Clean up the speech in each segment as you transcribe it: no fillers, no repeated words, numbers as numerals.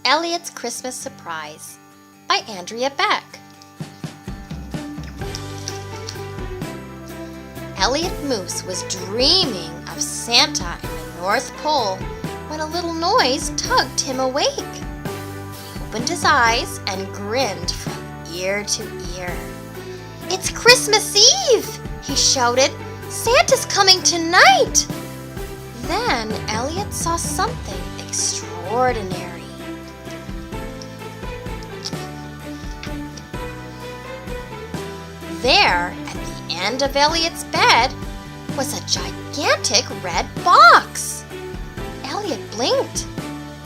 Elliot's Christmas Surprise by Andrea Beck. Elliot Moose was dreaming of Santa in the North Pole when a little noise tugged him awake. He opened his eyes and grinned from ear to ear. "It's Christmas Eve!" he shouted. "Santa's coming tonight!" Then Elliot saw something extraordinary. There, at the end of Elliot's bed, was a gigantic red box. Elliot blinked.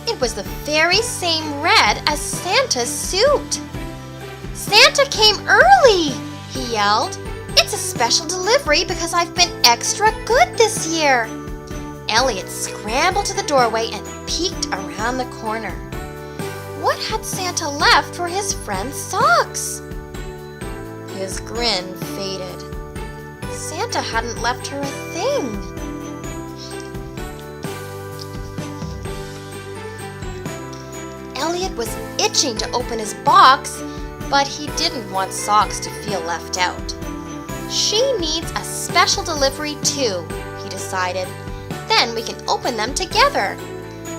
It was the very same red as Santa's suit. "Santa came early!" he yelled. "It's a special delivery because I've been extra good this year." Elliot scrambled to the doorway and peeked around the corner. What had Santa left for his friend's socks? His grin faded. Santa hadn't left her a thing. Elliot was itching to open his box, but he didn't want socks to feel left out. She needs a special delivery too, he decided. Then we can open them together.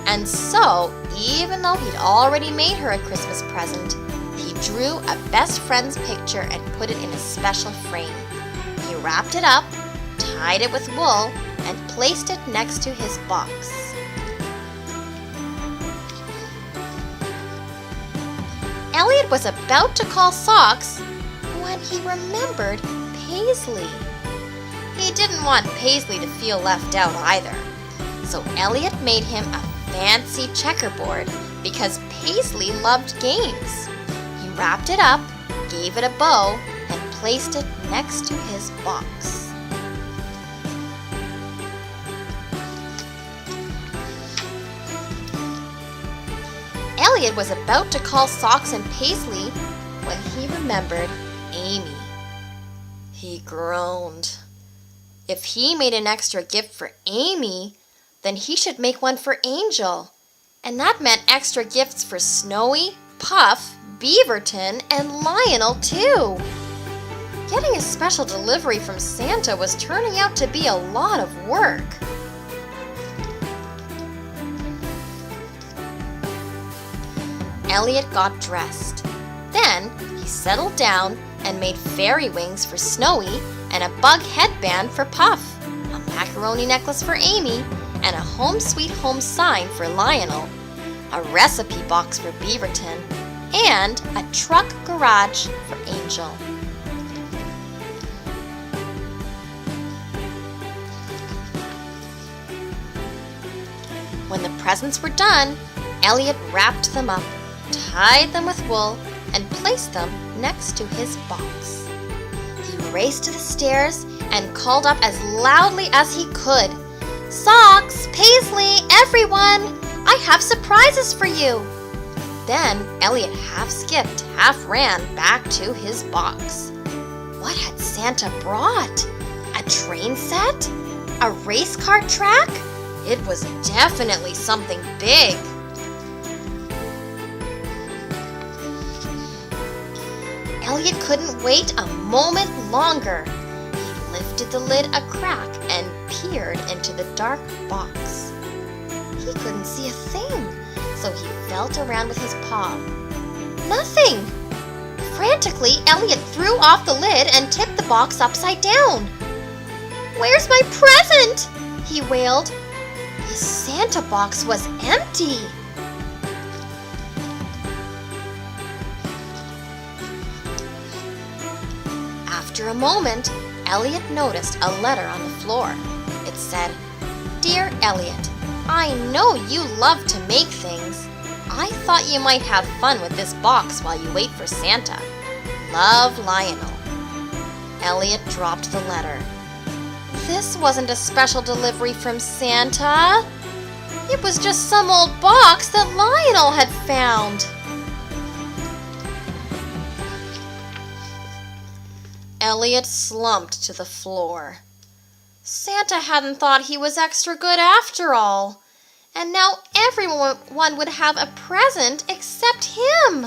And so, even though he'd already made her a Christmas present, he drew a best friend's picture and put it in a special frame. He wrapped it up, tied it with wool, and placed it next to his box. Elliot was about to call socks when he remembered Paisley. He didn't want Paisley to feel left out either, so Elliot made him a fancy checkerboard because Paisley loved games. He wrapped it up, gave it a bow, and placed it next to his box. Elliot was about to call Socks and Paisley when he remembered Amy. He groaned. If he made an extra gift for Amy, then he should make one for Angel. And that meant extra gifts for Snowy, Puff, Beaverton, and Lionel too. Getting a special delivery from Santa was turning out to be a lot of work. Elliot got dressed. Then he settled down and made fairy wings for Snowy and a bug headband for Puff, a macaroni necklace for Amy, and a home sweet home sign for Lionel, a recipe box for Beaverton, and a truck garage for Angel. When the presents were done, Elliot wrapped them up, tied them with wool, and placed them next to his box. He raced to the stairs and called up as loudly as he could, "Socks, Paisley, everyone! I have surprises for you!" Then Elliot half skipped, half ran back to his box. What had Santa brought? A train set? A race car track? It was definitely something big. Elliot couldn't wait a moment longer. He lifted the lid a crack and peered into the dark box. He couldn't see a thing, so he felt around with his paw. Nothing! Frantically, Elliot threw off the lid and tipped the box upside down. "Where's my present?" he wailed. His Santa box was empty. After a moment, Elliot noticed a letter on the floor. It said, "Dear Elliot, I know you love to make things. I thought you might have fun with this box while you wait for Santa. Love, Lionel." Elliot dropped the letter. This wasn't a special delivery from Santa. It was just some old box that Lionel had found. Elliot slumped to the floor. Santa hadn't thought he was extra good after all, and now everyone would have a present except him.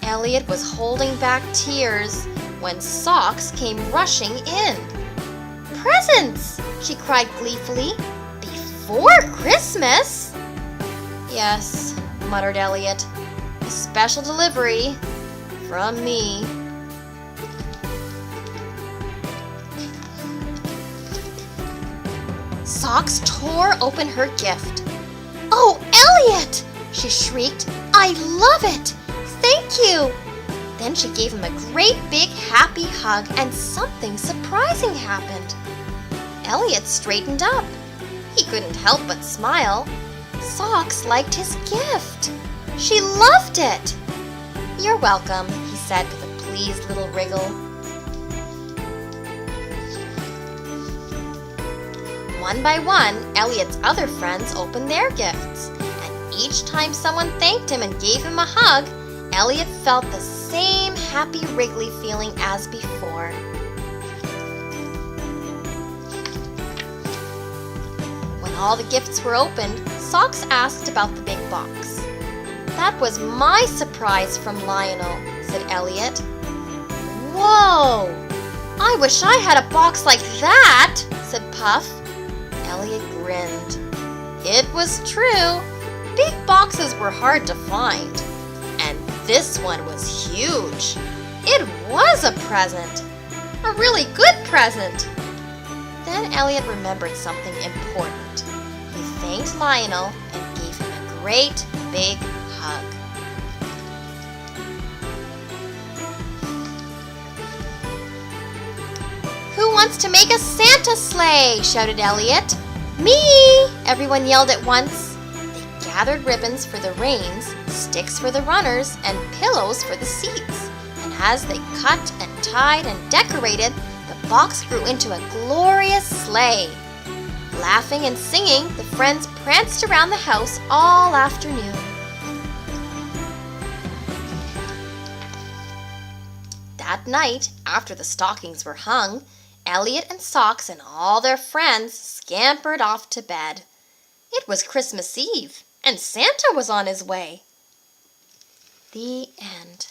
Elliot was holding back tears when Socks came rushing in. "Presents!" she cried gleefully. "Before Christmas?" "Yes," muttered Elliot. "A special delivery from me." Socks tore open her gift. "Oh, Elliot!" she shrieked. "I love it! Thank you!" Then she gave him a great big happy hug, and something surprising happened. Elliot straightened up. He couldn't help but smile. Socks liked his gift. She loved it. "You're welcome," he said with a pleased little wriggle. One by one, Elliot's other friends opened their gifts, and each time someone thanked him and gave him a hug, Elliot felt the same happy wriggly feeling as before. When all the gifts were opened, Socks asked about the big box. "That was my surprise from Lionel," said Elliot. "Whoa! I wish I had a box like that," said Puff. Elliot grinned. It was true. Big boxes were hard to find. And this one was huge. It was a present. A really good present. Then Elliot remembered something important. He thanked Lionel and gave him a great big hug. "Who wants to make a Santa sleigh?" shouted Elliot. "Me!" everyone yelled at once. They gathered ribbons for the reins, sticks for the runners, and pillows for the seats. And as they cut and tied and decorated, the box grew into a glorious sleigh. Laughing and singing, the friends pranced around the house all afternoon. That night, after the stockings were hung, Elliot and Socks and all their friends scampered off to bed. It was Christmas Eve, and Santa was on his way. The end.